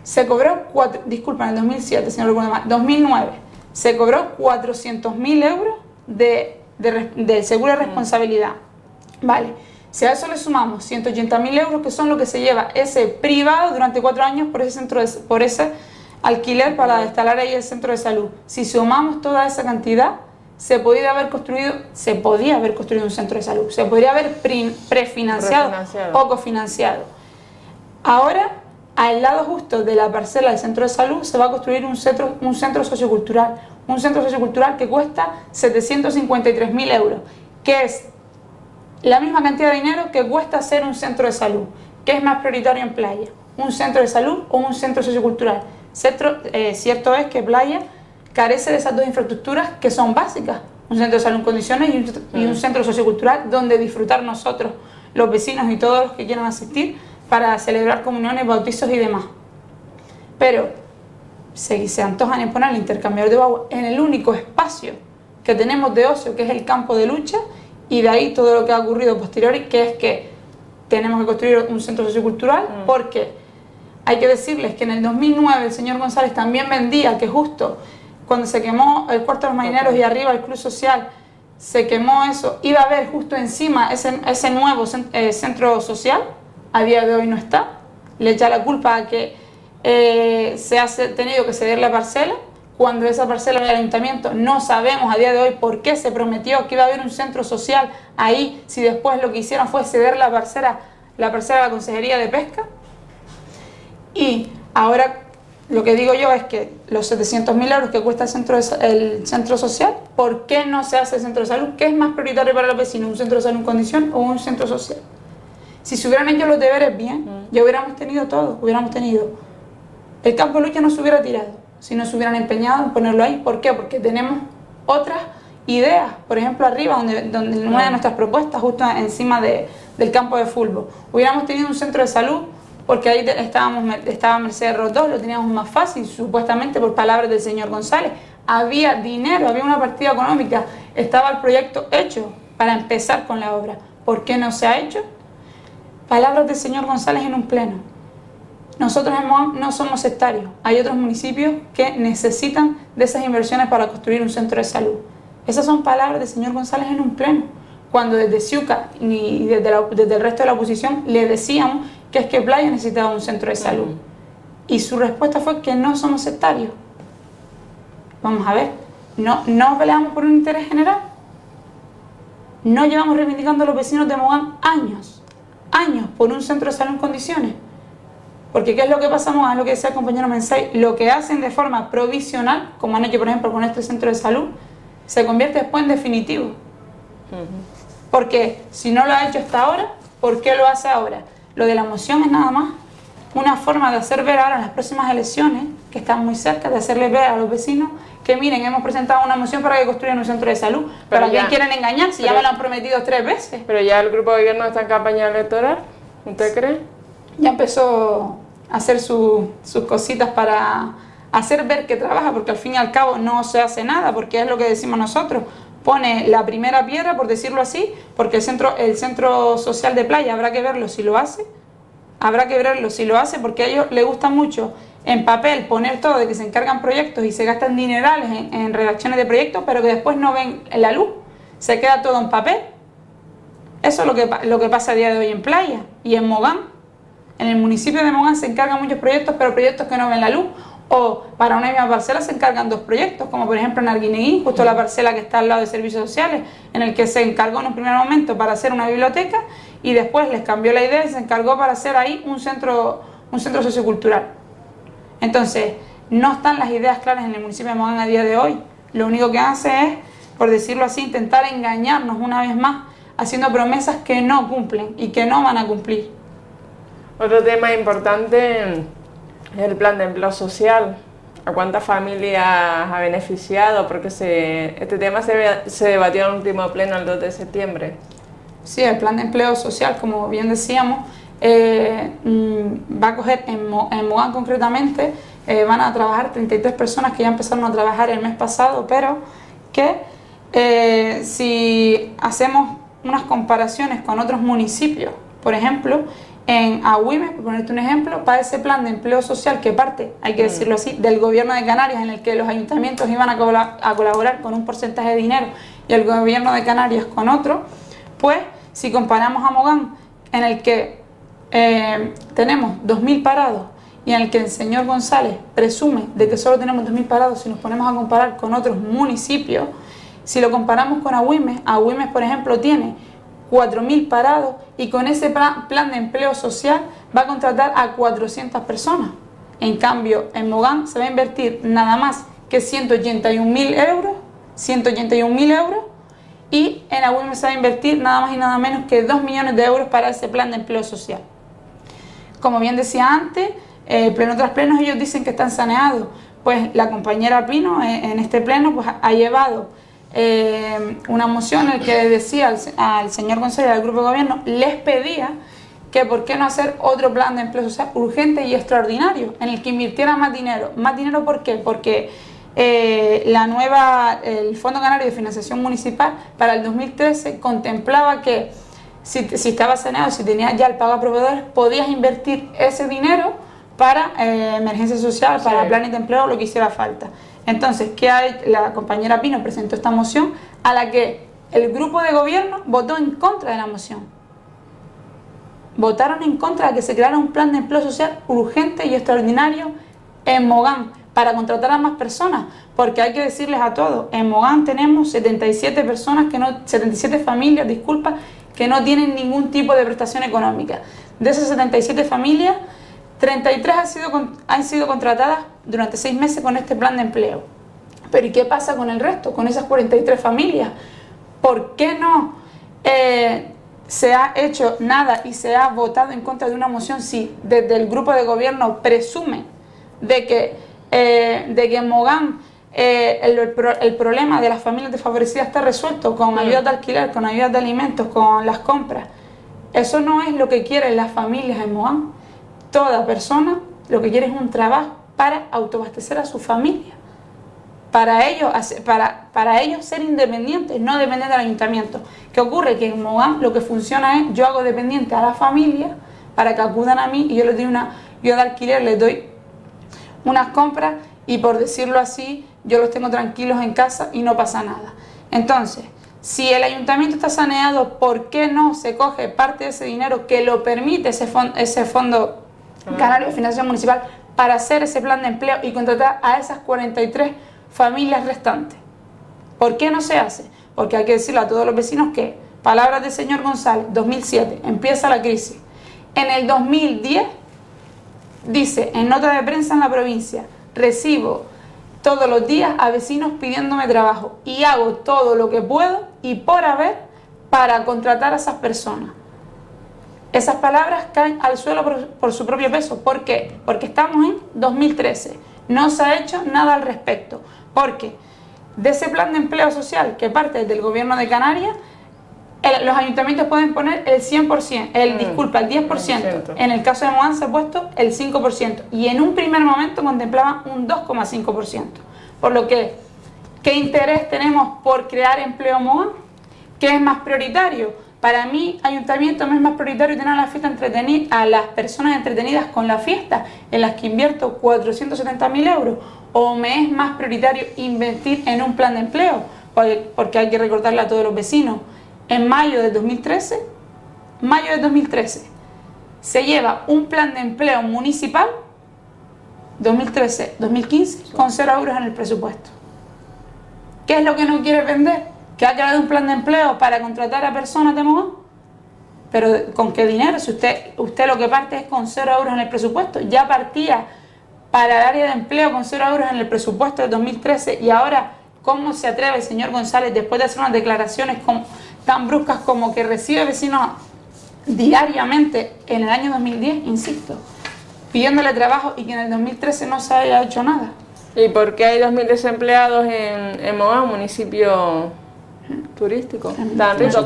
Se cobró, en el 2007, si no recuerdo mal, 2009, se cobró 400.000 euros de seguro de responsabilidad. Vale, si a eso le sumamos 180.000 euros, que son lo que se lleva ese privado durante 4 años por ese alquiler para instalar ahí el centro de salud. Si sumamos toda esa cantidad, se podía haber construido un centro de salud, se podría haber prefinanciado o cofinanciado. Ahora, al lado justo de la parcela del centro de salud, se va a construir un centro sociocultural que cuesta 753.000 euros, que es la misma cantidad de dinero que cuesta hacer un centro de salud. ¿Qué es más prioritario en Playa? ¿Un centro de salud o un centro sociocultural? Cierto es que Playa carece de esas dos infraestructuras que son básicas, un centro de salud en condiciones y un centro sociocultural donde disfrutar nosotros, los vecinos y todos los que quieran asistir para celebrar comuniones, bautizos y demás. Pero se antojan en poner el intercambiador de agua en el único espacio que tenemos de ocio, que es el campo de lucha, y de ahí todo lo que ha ocurrido posteriori, que es que tenemos que construir un centro sociocultural, porque hay que decirles que en el 2009 el señor González también vendía que justo cuando se quemó el Cuarto de los Marineros y arriba el Club Social, se quemó eso, iba a haber justo encima ese nuevo centro social. A día de hoy no está, le echa la culpa a que se ha tenido que ceder la parcela, cuando esa parcela del ayuntamiento no sabemos a día de hoy por qué se prometió que iba a haber un centro social ahí, si después lo que hicieron fue ceder la parcela a la Consejería de Pesca. Y ahora lo que digo yo es que los 700.000 euros que cuesta el centro social, ¿por qué no se hace el centro de salud? ¿Qué es más prioritario para los vecinos, un centro de salud en condición o un centro social? Si se hubieran hecho los deberes bien, ya hubiéramos tenido todo, el campo de lucha no se hubiera tirado, si no se hubieran empeñado en ponerlo ahí. ¿Por qué? Porque tenemos otras ideas, por ejemplo arriba, donde una de nuestras propuestas, justo encima del campo de fútbol, hubiéramos tenido un centro de salud, porque ahí estaba Mercedes Rodó, lo teníamos más fácil, supuestamente por palabras del señor González. Había dinero, había una partida económica, estaba el proyecto hecho para empezar con la obra. ¿Por qué no se ha hecho? Palabras del señor González en un pleno. Nosotros en Mogán no somos sectarios. Hay otros municipios que necesitan de esas inversiones para construir un centro de salud. Esas son palabras del señor González en un pleno. Cuando desde Ciuca y desde el resto de la oposición le decíamos que es que Playa necesitaba un centro de salud. Y su respuesta fue que no somos sectarios. Vamos a ver, no peleamos por un interés general. No llevamos reivindicando a los vecinos de Mogán años por un centro de salud en condiciones. Porque ¿qué es lo que pasamos? Es lo que decía el compañero Mensay, lo que hacen de forma provisional, como han hecho por ejemplo con este centro de salud, se convierte después en definitivo. Porque si no lo ha hecho hasta ahora, ¿por qué lo hace ahora? Lo de la moción es nada más una forma de hacer ver ahora en las próximas elecciones, que están muy cerca, de hacerles ver a los vecinos que miren, hemos presentado una moción para que construyan un centro de salud. Pero ¿a quién quieren engañar si ya me lo han prometido 3 veces? Pero ya el grupo de gobierno está en campaña electoral, ¿usted cree? Ya empezó a hacer sus cositas para hacer ver que trabaja, porque al fin y al cabo no se hace nada, porque es lo que decimos nosotros. Pone la primera piedra, por decirlo así, porque el centro social de playa habrá que verlo si lo hace, porque a ellos les gusta mucho en papel poner todo de que se encargan proyectos y se gastan dinerales en redacciones de proyectos, pero que después no ven la luz, se queda todo en papel. Eso es lo que pasa a día de hoy en Playa y en Mogán. En el municipio de Mogán se encargan muchos proyectos, pero proyectos que no ven la luz. O para una misma parcela se encargan 2 proyectos, como por ejemplo en Arguineguín, justo la parcela que está al lado de servicios sociales, en el que se encargó en un primer momento para hacer una biblioteca y después les cambió la idea y se encargó para hacer ahí un centro sociocultural. Entonces, no están las ideas claras en el municipio de Mogán a día de hoy. Lo único que hace es, por decirlo así, intentar engañarnos una vez más, haciendo promesas que no cumplen y que no van a cumplir. Otro tema importante es el plan de empleo social. ¿A cuántas familias ha beneficiado? Porque este tema se debatió en el último pleno el 2 de septiembre. Sí, el plan de empleo social, como bien decíamos, va a coger en Mogán concretamente, van a trabajar 33 personas que ya empezaron a trabajar el mes pasado, pero que si hacemos unas comparaciones con otros municipios, por ejemplo, en Agüimes, por ponerte un ejemplo, para ese plan de empleo social que parte, hay que decirlo así, del gobierno de Canarias, en el que los ayuntamientos iban a colaborar con un porcentaje de dinero y el gobierno de Canarias con otro, pues si comparamos a Mogán, en el que tenemos 2.000 parados y en el que el señor González presume de que solo tenemos 2.000 parados, si nos ponemos a comparar con otros municipios, si lo comparamos con Agüimes, por ejemplo tiene 4.000 parados y con ese plan de empleo social va a contratar a 400 personas. En cambio, en Mogán se va a invertir nada más que 181.000 euros y en Agüimes se va a invertir nada más y nada menos que 2 millones de euros para ese plan de empleo social. Como bien decía antes, pleno tras pleno ellos dicen que están saneados. Pues la compañera Pino en este pleno pues, ha llevado una moción en la que decía al señor González del grupo de gobierno, les pedía que por qué no hacer otro plan de empleo social urgente y extraordinario en el que invirtiera más dinero. ¿Más dinero por qué? Porque el Fondo Canario de Financiación Municipal para el 2013 contemplaba que si estaba saneado, si tenías ya el pago a proveedores, podías invertir ese dinero para emergencia social, para planes de empleo, lo que hiciera falta. Entonces, la compañera Pino presentó esta moción a la que el grupo de gobierno votó en contra de la moción. Votaron en contra de que se creara un plan de empleo social urgente y extraordinario en Mogán para contratar a más personas, porque hay que decirles a todos, en Mogán tenemos 77 familias, que no tienen ningún tipo de prestación económica. De esas 77 familias, 33 han sido contratadas durante 6 meses con este plan de empleo. Pero ¿y qué pasa con el resto? Con esas 43 familias. ¿Por qué no se ha hecho nada y se ha votado en contra de una moción si desde el grupo de gobierno presume de que en Mogán el problema de las familias desfavorecidas está resuelto con ayudas de alquiler, con ayudas de alimentos, con las compras? Eso no es lo que quieren las familias en Mogán. Toda persona lo que quiere es un trabajo para autoabastecer a su familia, para ellos ser independientes, no depender del ayuntamiento. ¿Qué ocurre? Que en Mogán lo que funciona es, yo hago dependiente a la familia para que acudan a mí y yo les doy yo de alquiler les doy unas compras y, por decirlo así, yo los tengo tranquilos en casa y no pasa nada. Entonces, si el ayuntamiento está saneado, ¿por qué no se coge parte de ese dinero que lo permite ese fondo Canario de Financiación Municipal para hacer ese plan de empleo y contratar a esas 43 familias restantes? ¿Por qué no se hace? Porque hay que decirle a todos los vecinos que, palabras del señor González, 2007, empieza la crisis. En el 2010 Dice, en nota de prensa en la provincia, recibo todos los días a vecinos pidiéndome trabajo y hago todo lo que puedo y por haber para contratar a esas personas. Esas palabras caen al suelo por su propio peso. ¿Por qué? Porque estamos en 2013. No se ha hecho nada al respecto. Porque de ese plan de empleo social que parte del gobierno de Canarias, los ayuntamientos pueden poner el 100%, el 10%. En el caso de Mogán se ha puesto el 5%. Y en un primer momento contemplaban un 2,5%. Por lo que, ¿qué interés tenemos por crear empleo Mogán? ¿Qué es más prioritario? Para mí, ayuntamiento me es más prioritario tener a la fiesta a las personas entretenidas con la fiesta, en las que invierto 470.000 euros, o me es más prioritario invertir en un plan de empleo, porque hay que recordarle a todos los vecinos. En mayo de 2013, se lleva un plan de empleo municipal 2013-2015 con 0 euros en el presupuesto. ¿Qué es lo que no quiere vender? Que ha creado un plan de empleo para contratar a personas de Mogán. Pero ¿con qué dinero? Si usted lo que parte es con 0 euros en el presupuesto. Ya partía para el área de empleo con 0 euros en el presupuesto de 2013 y ahora, ¿cómo se atreve el señor González, después de hacer unas declaraciones tan bruscas como que recibe vecinos diariamente en el año 2010, insisto, pidiéndole trabajo y que en el 2013 no se haya hecho nada? ¿Y por qué hay 2.000 desempleados en Mogán, un municipio turístico tan rico?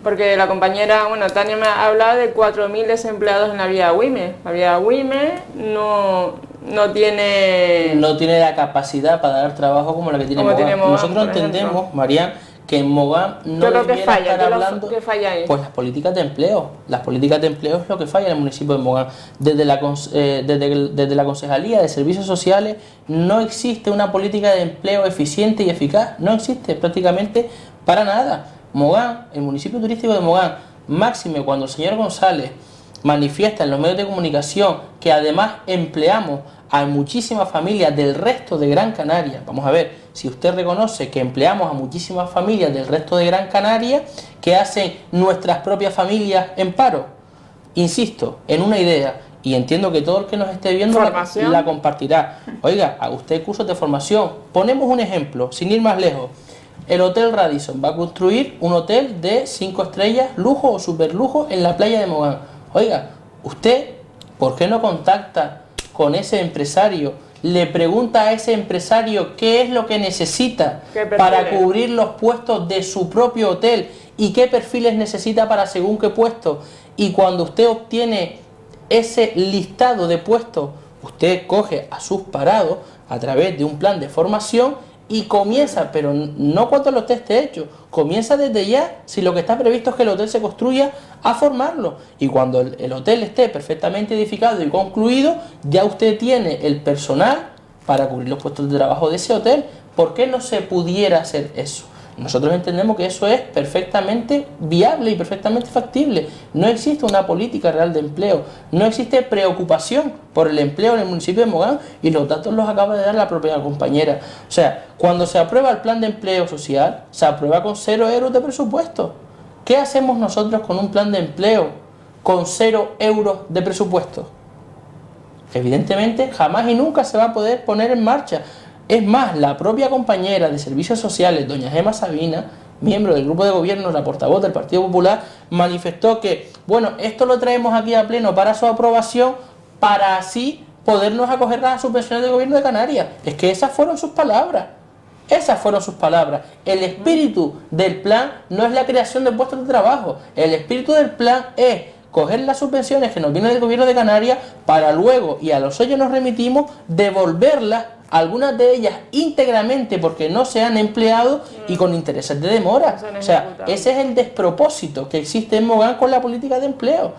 Porque la compañera, Tania me ha hablado de 4.000 desempleados en la vía Güímez. La vía Güímez no tiene la capacidad para dar trabajo como la que tiene Mogán. Nosotros entendemos, Marián, que en Mogán no debiera estar hablando, ¿qué falla ahí? Pues las políticas de empleo. Las políticas de empleo es lo que falla en el municipio de Mogán. Desde la Concejalía de Servicios Sociales no existe una política de empleo eficiente y eficaz. No existe prácticamente para nada. Mogán, el municipio turístico de Mogán, máxime cuando el señor González manifiesta en los medios de comunicación que además empleamos a muchísimas familias del resto de Gran Canaria. Vamos a ver, si usted reconoce que empleamos a muchísimas familias del resto de Gran Canaria, ¿qué hacen nuestras propias familias en paro? Insisto, en una idea, y entiendo que todo el que nos esté viendo la compartirá. Oiga, a usted cursos de formación. Ponemos un ejemplo, sin ir más lejos. El Hotel Radisson va a construir un hotel de 5 estrellas, lujo o superlujo en la playa de Mogán. Oiga, usted, ¿por qué no contacta con ese empresario? Le pregunta a ese empresario qué es lo que necesita para cubrir los puestos de su propio hotel y qué perfiles necesita para según qué puesto. Y cuando usted obtiene ese listado de puestos, usted coge a sus parados a través de un plan de formación y comienza, pero no cuando el hotel esté hecho, comienza desde ya, si lo que está previsto es que el hotel se construya, a formarlo. Y cuando el hotel esté perfectamente edificado y concluido, ya usted tiene el personal para cubrir los puestos de trabajo de ese hotel. ¿Por qué no se pudiera hacer eso? Nosotros entendemos que eso es perfectamente viable y perfectamente factible. No existe una política real de empleo, no existe preocupación por el empleo en el municipio de Mogán y los datos los acaba de dar la propia compañera. O sea, cuando se aprueba el plan de empleo social, se aprueba con 0 euros de presupuesto. ¿Qué hacemos nosotros con un plan de empleo con 0 euros de presupuesto? Evidentemente, jamás y nunca se va a poder poner en marcha. Es más, la propia compañera de Servicios Sociales, doña Gemma Sabina, miembro del grupo de gobierno, la portavoz del Partido Popular, manifestó que, esto lo traemos aquí a pleno para su aprobación, para así podernos acoger a las subvenciones del gobierno de Canarias. Es que esas fueron sus palabras. Esas fueron sus palabras. El espíritu del plan no es la creación de puestos de trabajo. El espíritu del plan es coger las subvenciones que nos vienen del gobierno de Canarias para luego, y a los sellos nos remitimos, devolverlas, algunas de ellas íntegramente porque no se han empleado y con intereses de demora. O sea, ese es el despropósito que existe en Mogán con la política de empleo.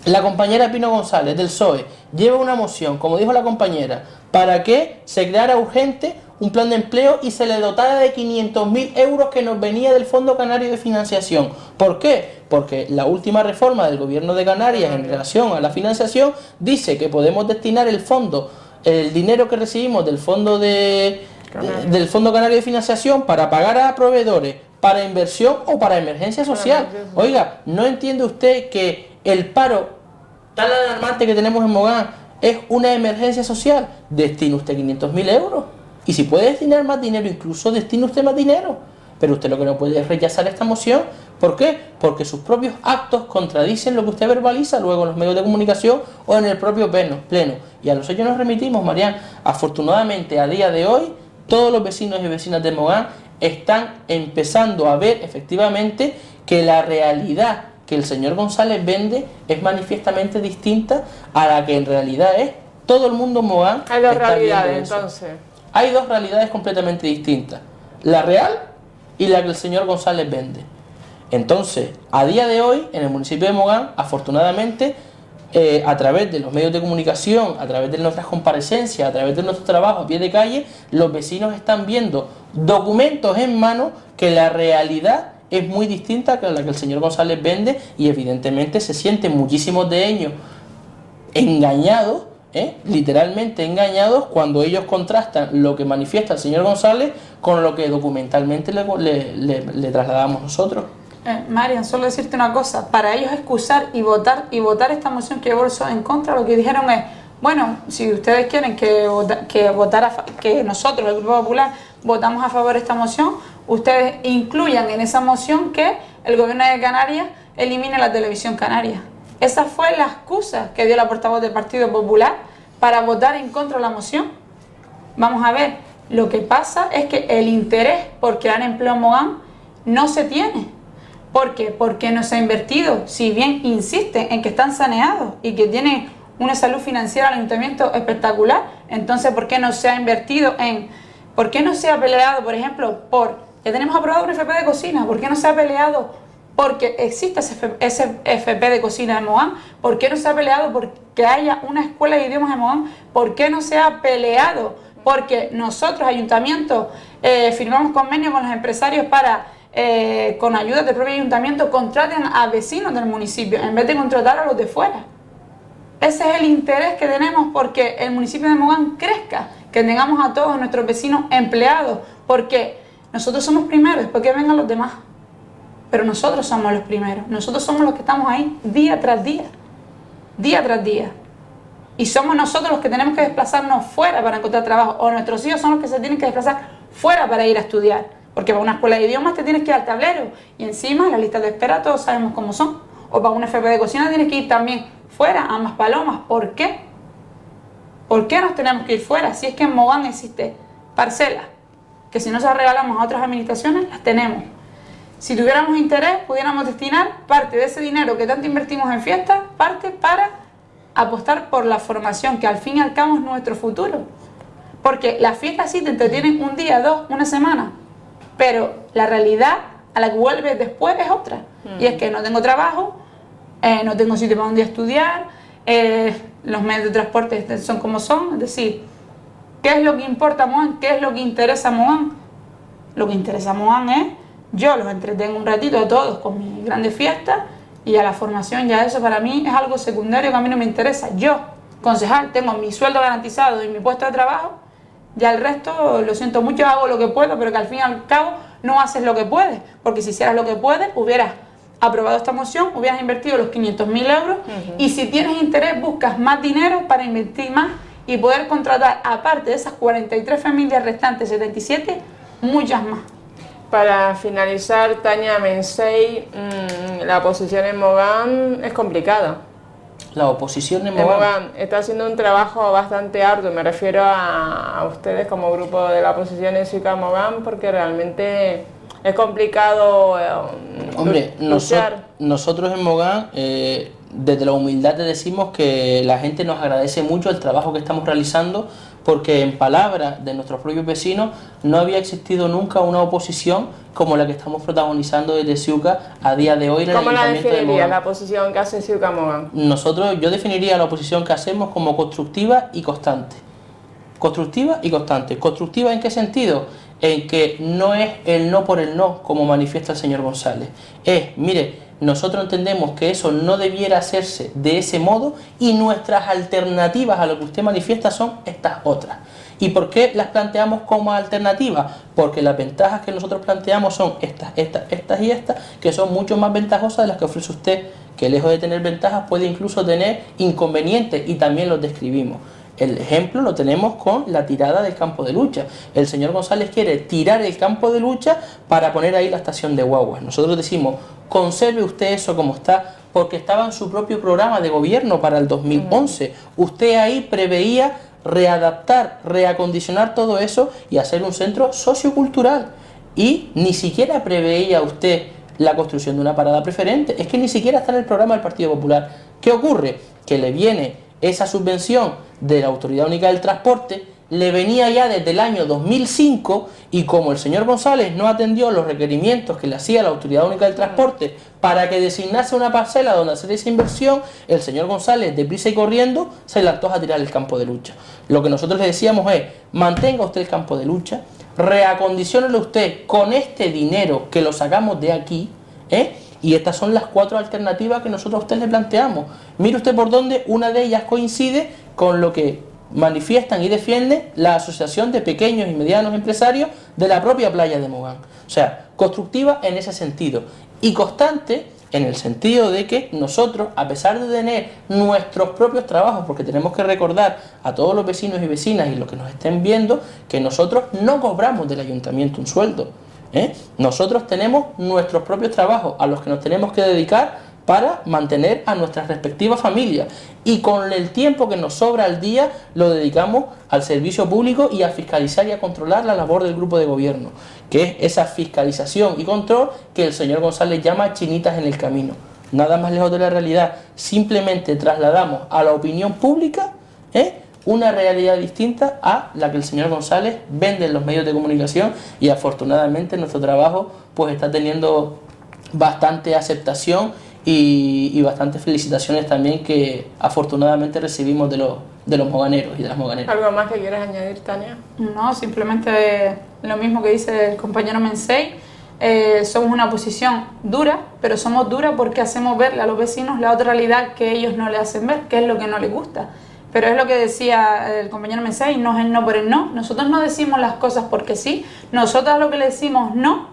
La compañera Pino González del PSOE lleva una moción, como dijo la compañera, para que se creara urgente un plan de empleo y se le dotara de 500.000 euros que nos venía del Fondo Canario de Financiación. ¿Por qué? Porque la última reforma del gobierno de Canarias en relación a la financiación dice que podemos destinar el dinero que recibimos del Fondo Canario de Financiación para pagar a proveedores, para inversión o para emergencia social. Oiga, ¿no entiende usted que el paro tan alarmante que tenemos en Mogán es una emergencia social, destine usted 500.000 euros. Y si puede destinar más dinero, incluso destine usted más dinero. Pero usted lo que no puede es rechazar esta moción. ¿Por qué? Porque sus propios actos contradicen lo que usted verbaliza luego en los medios de comunicación o en el propio pleno. Y a los hechos nos remitimos, Marián. Afortunadamente, a día de hoy, todos los vecinos y vecinas de Mogán están empezando a ver efectivamente que la realidad que el señor González vende es manifiestamente distinta a la que en realidad es. Todo el mundo en Mogán Hay dos está viendo realidades, eso. entonces. Hay dos realidades completamente distintas, la real y la que el señor González vende. Entonces, a día de hoy, en el municipio de Mogán, afortunadamente, a través de los medios de comunicación, a través de nuestras comparecencias, a través de nuestro trabajo a pie de calle, los vecinos están viendo documentos en mano que la realidad es muy distinta a la que el señor González vende, y evidentemente se sienten muchísimos de ellos engañados, literalmente engañados, cuando ellos contrastan lo que manifiesta el señor González con lo que documentalmente le trasladamos nosotros. Marian, solo decirte una cosa, para ellos excusar y votar esta moción que yo voto en contra, lo que dijeron es, bueno, si ustedes quieren que nosotros, el Grupo Popular, votamos a favor de esta moción, ustedes incluyan en esa moción que el gobierno de Canarias elimine la televisión canaria. Esa fue la excusa que dio la portavoz del Partido Popular para votar en contra de la moción. Vamos a ver, lo que pasa es que el interés por crear empleo en Mogán no se tiene. ¿Por qué? Porque no se ha invertido. Si bien insisten en que están saneados y que tienen una salud financiera al ayuntamiento espectacular, entonces ¿por qué no se ha invertido por qué no se ha peleado, por ejemplo, ya tenemos aprobado un FP de cocina, ¿por qué no se ha peleado porque existe ese FP de cocina en Mogán? ¿Por qué no se ha peleado porque haya una escuela de idiomas en Mogán? ¿Por qué no se ha peleado porque nosotros, ayuntamientos, firmamos convenio con los empresarios para, con ayuda del propio ayuntamiento, contraten a vecinos del municipio en vez de contratar a los de fuera? Ese es el interés que tenemos, porque el municipio de Mogán crezca, que tengamos a todos nuestros vecinos empleados, porque nosotros somos primeros, después que vengan los demás. Pero nosotros somos los primeros, nosotros somos los que estamos ahí día tras día, y somos nosotros los que tenemos que desplazarnos fuera para encontrar trabajo, o nuestros hijos son los que se tienen que desplazar fuera para ir a estudiar, porque para una escuela de idiomas te tienes que ir al tablero, y encima las listas de espera todos sabemos cómo son, o para una FP de cocina tienes que ir también fuera, a Maspalomas. ¿Por qué? ¿Por qué nos tenemos que ir fuera? Si es que en Mogán existe parcelas, que si no se las regalamos a otras administraciones, las tenemos. Si tuviéramos interés, pudiéramos destinar parte de ese dinero que tanto invertimos en fiestas, parte para apostar por la formación, que al fin y al cabo es nuestro futuro. Porque las fiestas sí te entretienen un día, dos, una semana, pero la realidad a la que vuelves después es otra. Y es que no tengo trabajo, no tengo sitio para un día estudiar, los medios de transporte son como son. Es decir, ¿qué es lo que importa a Mogán? ¿Qué es lo que interesa a Mogán? Lo que interesa a Mogán es, yo los entretengo un ratito a todos con mis grandes fiestas, y a la formación ya eso para mí es algo secundario que a mí no me interesa. Yo, concejal, tengo mi sueldo garantizado y mi puesto de trabajo, ya el resto, lo siento mucho, hago lo que puedo, pero que al fin y al cabo no haces lo que puedes, porque si hicieras lo que puedes, hubieras aprobado esta moción, hubieras invertido los 500.000 euros, y si tienes interés buscas más dinero para invertir más y poder contratar, aparte de esas 43 familias restantes, 77, muchas más. Para finalizar, Tania Mensei, la posición en Mogán es complicada. La oposición en Mogán está haciendo un trabajo bastante arduo, me refiero a ustedes como grupo de la oposición en Ciuca Mogán, porque realmente es complicado Hombre, nosotros en Mogán, desde la humildad te decimos que la gente nos agradece mucho el trabajo que estamos realizando, porque en palabras de nuestros propios vecinos no había existido nunca una oposición como la que estamos protagonizando desde Ciuca a día de hoy. ¿Cómo la definiría la oposición que hace Ciuca Mogán? Yo definiría la oposición que hacemos como constructiva y constante. Constructiva y constante. ¿Constructiva en qué sentido? En que no es el no por el no, como manifiesta el señor González. Mire, nosotros entendemos que eso no debiera hacerse de ese modo, y nuestras alternativas a lo que usted manifiesta son estas otras. ¿Y por qué las planteamos como alternativas? Porque las ventajas que nosotros planteamos son estas y estas, que son mucho más ventajosas de las que ofrece usted, que lejos de tener ventajas puede incluso tener inconvenientes, y también los describimos. El ejemplo lo tenemos con la tirada del campo de lucha. El señor González quiere tirar el campo de lucha para poner ahí la estación de guaguas. Nosotros decimos, conserve usted eso como está, porque estaba en su propio programa de gobierno para el 2011. Usted ahí preveía readaptar, reacondicionar todo eso y hacer un centro sociocultural. Y ni siquiera preveía usted la construcción de una parada preferente. Es que ni siquiera está en el programa del Partido Popular. ¿Qué ocurre? Que le viene esa subvención de la Autoridad Única del Transporte, le venía ya desde el año 2005, y como el señor González no atendió los requerimientos que le hacía la Autoridad Única del Transporte para que designase una parcela donde hacer esa inversión, el señor González, deprisa y corriendo, se le antoja tirar el campo de lucha. Lo que nosotros le decíamos es, mantenga usted el campo de lucha, reacondiciónelo usted con este dinero que lo sacamos de aquí, y estas son las 4 alternativas que nosotros a usted le planteamos. Mire usted por dónde una de ellas coincide con lo que manifiestan y defienden la Asociación de Pequeños y Medianos Empresarios de la propia playa de Mogán. O sea, constructiva en ese sentido y constante en el sentido de que nosotros, a pesar de tener nuestros propios trabajos, porque tenemos que recordar a todos los vecinos y vecinas y los que nos estén viendo, que nosotros no cobramos del ayuntamiento un sueldo. Nosotros tenemos nuestros propios trabajos a los que nos tenemos que dedicar para mantener a nuestras respectivas familias, y con el tiempo que nos sobra al día lo dedicamos al servicio público y a fiscalizar y a controlar la labor del grupo de gobierno, que es esa fiscalización y control que el señor González llama chinitas en el camino. Nada más lejos de la realidad. Simplemente trasladamos a la opinión pública una realidad distinta a la que el señor González vende en los medios de comunicación, y afortunadamente nuestro trabajo pues está teniendo bastante aceptación y bastantes felicitaciones también, que afortunadamente recibimos de los moganeros y de las moganeras. ¿Algo más que quieras añadir, Tania? No, simplemente lo mismo que dice el compañero Mensei. Somos una oposición dura, pero somos duras porque hacemos ver a los vecinos la otra realidad que ellos no le hacen ver, que es lo que no les gusta. Pero es lo que decía el compañero Mensei, no es el no por el no. Nosotros no decimos las cosas porque sí. Nosotros lo que le decimos no,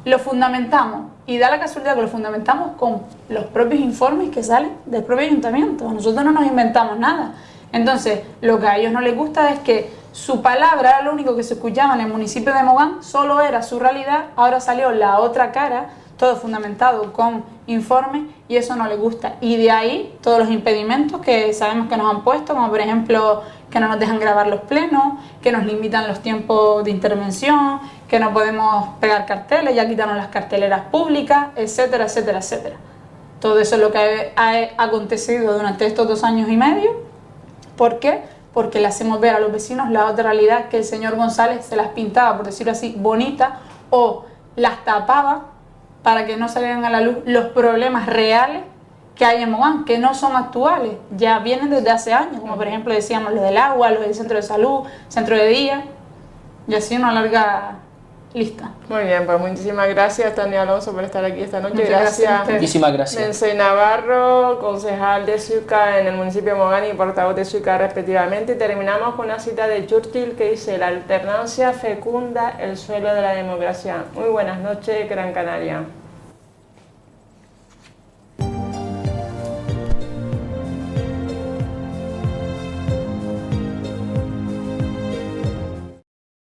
lo fundamentamos. Y da la casualidad que lo fundamentamos con los propios informes que salen del propio ayuntamiento. Nosotros no nos inventamos nada. Entonces, lo que a ellos no les gusta es que su palabra era lo único que se escuchaba en el municipio de Mogán, solo era su realidad. Ahora salió la otra cara, todo fundamentado con informes, y eso no les gusta. Y de ahí todos los impedimentos que sabemos que nos han puesto, como por ejemplo que no nos dejan grabar los plenos, que nos limitan los tiempos de intervención, que no podemos pegar carteles, ya quitaron las carteleras públicas, etcétera, etcétera, etcétera. Todo eso es lo que ha acontecido durante estos 2 años y medio. ¿Por qué? Porque le hacemos ver a los vecinos la otra realidad que el señor González se las pintaba, por decirlo así, bonitas, o las tapaba para que no salieran a la luz los problemas reales que hay en Mogán, que no son actuales, ya vienen desde hace años, como por ejemplo decíamos lo del agua, lo del centro de salud, centro de día, y así una larga lista. Muy bien, pues muchísimas gracias, Tania Alonso, por estar aquí esta noche. Muchas gracias a ustedes. Muchísimas gracias. Mensei Navarro, concejal de Xuca en el municipio de Mogán y portavoz de Xuca respectivamente. Y terminamos con una cita de Churchill que dice: la alternancia fecunda el suelo de la democracia. Muy buenas noches, Gran Canaria.